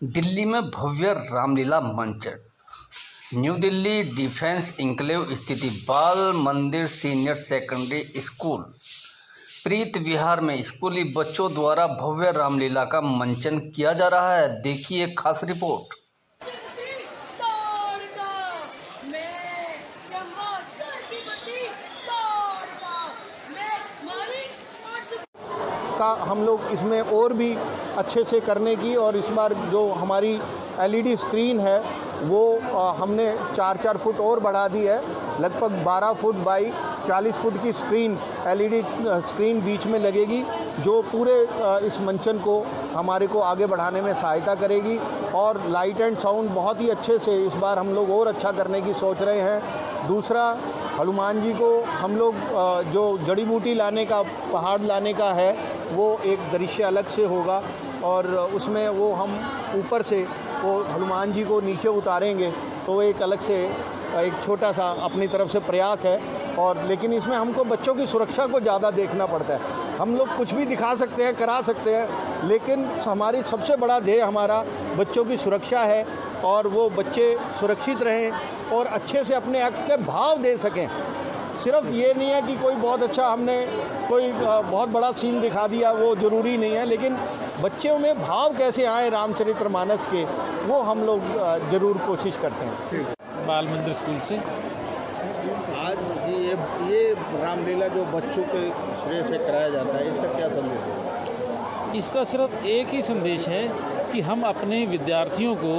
दिल्ली में भव्य रामलीला मंच। New Delhi defence enclave स्थित बाल मंदिर सीनियर सेकेंडरी स्कूल प्रीत विहार में स्कूली बच्चों द्वारा भव्य रामलीला का मंचन किया जा रहा है। देखिए खास रिपोर्ट। का हम लोग इसमें और भी अच्छे से करने की, और इस बार जो हमारी एलईडी स्क्रीन है वो हमने 4-4 फुट और बढ़ा दी है। लगभग 12 फुट बाई 40 फुट की स्क्रीन, एलईडी स्क्रीन बीच में लगेगी, जो पूरे इस मंचन को हमारे को आगे बढ़ाने में सहायता करेगी। और लाइट एंड साउंड बहुत ही अच्छे से इस बार हम लोग और अच्छा करने की सोच रहे हैं। दूसरा, हनुमान जी को हम लोग जो जड़ी बूटी लाने का, पहाड़ लाने का है, वो एक दृश्य अलग से होगा, और उसमें वो हम ऊपर से वो हनुमान जी को नीचे उतारेंगे, तो एक अलग से एक छोटा सा अपनी तरफ से प्रयास है। और लेकिन इसमें हमको बच्चों की सुरक्षा को ज़्यादा देखना पड़ता है। हम लोग कुछ भी दिखा सकते हैं, करा सकते हैं, लेकिन हमारी सबसे बड़ा ध्येय हमारा बच्चों की सुरक्षा है, और वो बच्चे सुरक्षित रहें और अच्छे से अपने एक्ट के भाव दे सकें। सिर्फ ये नहीं है कि कोई बहुत अच्छा हमने कोई बहुत बड़ा सीन दिखा दिया, वो ज़रूरी नहीं है, लेकिन बच्चों में भाव कैसे आए रामचरितमानस के, वो हम लोग ज़रूर कोशिश करते हैं। बाल मंदिर स्कूल से आज ये रामलीला जो बच्चों के श्रेय से कराया जाता है, इसका क्या संदेश है? इसका सिर्फ एक ही संदेश है कि हम अपने विद्यार्थियों को,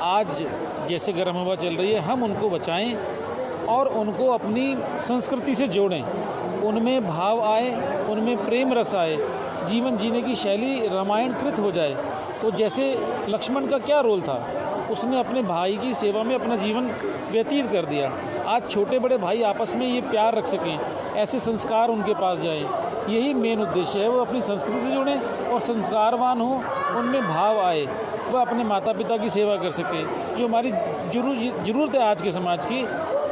आज जैसे गर्म हवा चल रही है, हम उनको बचाएं और उनको अपनी संस्कृति से जोड़ें, उनमें भाव आए, उनमें प्रेम रस आए, जीवन जीने की शैली रामायणकृत हो जाए। तो जैसे लक्ष्मण का क्या रोल था, उसने अपने भाई की सेवा में अपना जीवन व्यतीत कर दिया। आज छोटे बड़े भाई आपस में ये प्यार रख सकें, ऐसे संस्कार उनके पास जाएं, यही मेन उद्देश्य है। वो अपनी संस्कृति से जुड़ें और संस्कारवान हो, उनमें भाव आए, वह अपने माता पिता की सेवा कर सके, जो हमारी ज़रूरत है आज के समाज की।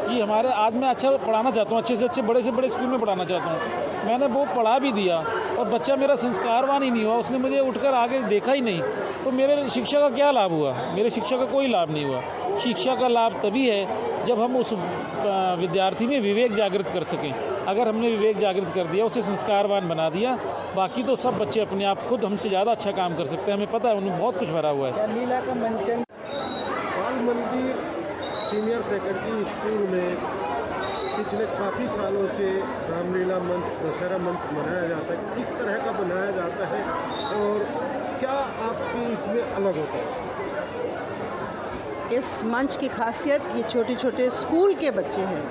कि हमारे आज मैं अच्छा पढ़ाना चाहता हूँ, अच्छे से अच्छे बड़े से बड़े स्कूल में पढ़ाना चाहता हूँ। मैंने वो पढ़ा भी दिया और बच्चा मेरा संस्कारवान ही नहीं हुआ, उसने मुझे उठकर आगे देखा ही नहीं, तो मेरे शिक्षा का क्या लाभ हुआ? मेरे शिक्षा का कोई लाभ नहीं हुआ। शिक्षा का लाभ तभी है जब हम उस विद्यार्थी में विवेक जागृत कर सकें। अगर हमने विवेक जागृत कर दिया, उसे संस्कारवान बना दिया, बाकी तो सब बच्चे अपने आप खुद हमसे ज़्यादा अच्छा काम कर सकते हैं। हमें पता है उन्हें बहुत कुछ भरा हुआ है। लीला का मंचन बाल मंदिर सीनियर सेकेंडरी स्कूल में पिछले काफ़ी सालों से रामलीला मंच, दशहरा मंच बनाया जाता है। किस तरह का बनाया जाता है और क्या आपकी इसमें अलग होता है? इस मंच की खासियत, ये छोटे छोटे स्कूल के बच्चे हैं।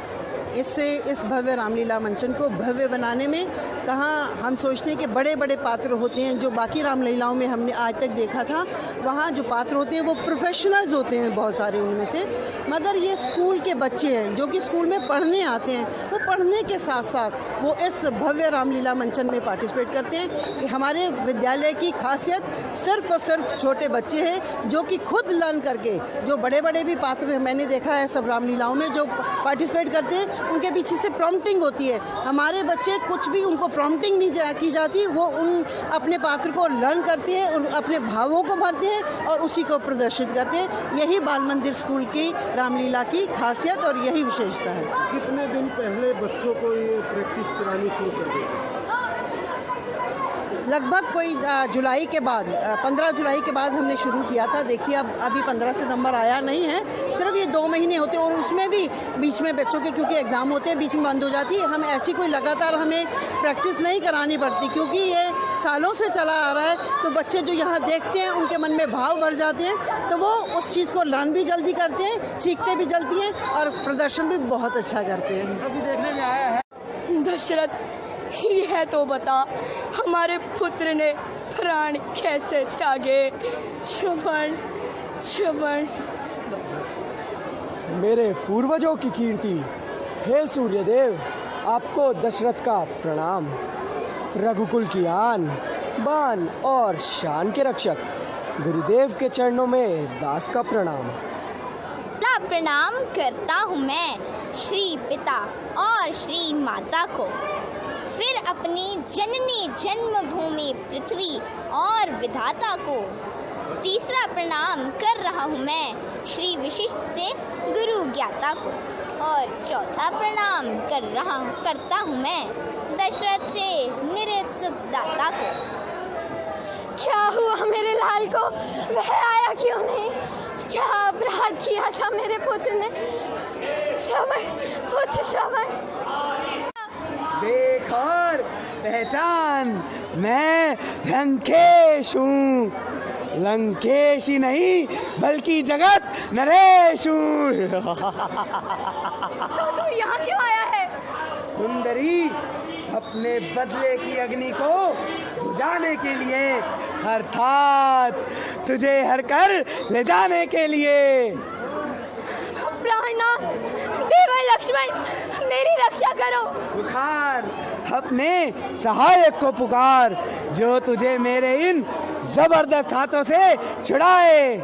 इससे इस भव्य रामलीला मंचन को भव्य बनाने में, कहाँ हम सोचते हैं कि बड़े बड़े पात्र होते हैं, जो बाकी रामलीलाओं में हमने आज तक देखा था, वहाँ जो पात्र होते हैं वो प्रोफेशनल्स होते हैं बहुत सारे उनमें से, मगर ये स्कूल के बच्चे हैं जो कि स्कूल में पढ़ने आते हैं। वो पढ़ने के साथ साथ वो इस भव्य रामलीला मंचन में पार्टिसिपेट करते हैं। हमारे विद्यालय की खासियत सिर्फ और सिर्फ छोटे बच्चे हैं जो कि खुद लर्न करके, जो बड़े बड़े भी पात्र मैंने देखा है सब रामलीलाओं में जो पार्टिसिपेट करते हैं, उनके पीछे से प्रॉम्प्टिंग होती है। हमारे बच्चे कुछ भी उनको प्रॉम्प्टिंग नहीं की जाती, वो उन अपने पात्र को लर्न करते हैं, उन अपने भावों को भरते हैं और उसी को प्रदर्शित करते हैं। यही बाल मंदिर स्कूल की रामलीला की खासियत और यही विशेषता है। कितने दिन पहले बच्चों को ये प्रैक्टिस करानी शुरू कर दी? लगभग कोई जुलाई के बाद, 15 जुलाई के बाद हमने शुरू किया था। देखिए अब अभी 15 सितंबर आया नहीं है, सिर्फ ये 2 महीने होते हैं, और उसमें भी बीच में बच्चों के क्योंकि एग्ज़ाम होते हैं, बीच में बंद हो जाती है। हम ऐसी कोई लगातार हमें प्रैक्टिस नहीं करानी पड़ती, क्योंकि ये सालों से चला आ रहा है। तो बच्चे जो यहाँ देखते हैं उनके मन में भाव भर जाते हैं, तो वो उस चीज़ को लर्न भी जल्दी करते हैं, सीखते भी जल्दी हैं और प्रदर्शन भी बहुत अच्छा करते हैं। अभी देखने में आया है दशरथ, यह तो बता, हमारे पुत्र ने प्राण कैसे त्यागे? श्रवण बस। मेरे पूर्वजों की कीर्ति, हे सूर्यदेव, आपको दशरथ का प्रणाम। रघुकुल की आन, बान और शान के रक्षक गुरुदेव के चरणों में दास का प्रणाम। प्रणाम करता हूँ मैं श्री पिता और श्री माता को, फिर अपनी जननी जन्मभूमि पृथ्वी और विधाता को। तीसरा प्रणाम कर रहा हूँ मैं श्री वशिष्ठ से गुरु ज्ञाता को। और चौथा प्रणाम करता हूँ मैं दशरथ से निरप सुख दाता को। क्या हुआ मेरे लाल को? वह आया क्यों नहीं? क्या अपराध किया था मेरे पुत्र ने? श्रवण, पुत्र श्रवण। देख और पहचान, मैं लंकेश हूँ। लंकेश ही नहीं बल्कि जगत नरेश हूँ। तो तू यहाँ क्यों आया है? सुंदरी, अपने बदले की अग्नि को बुझाने के लिए, अर्थात तुझे हर कर ले जाने के लिए। प्राणनाथ, देवर लक्ष्मण, मेरी रक्षा करो। पुकार अपने सहायक को पुकार, जो तुझे मेरे इन जबरदस्त हाथों से छुड़ाए।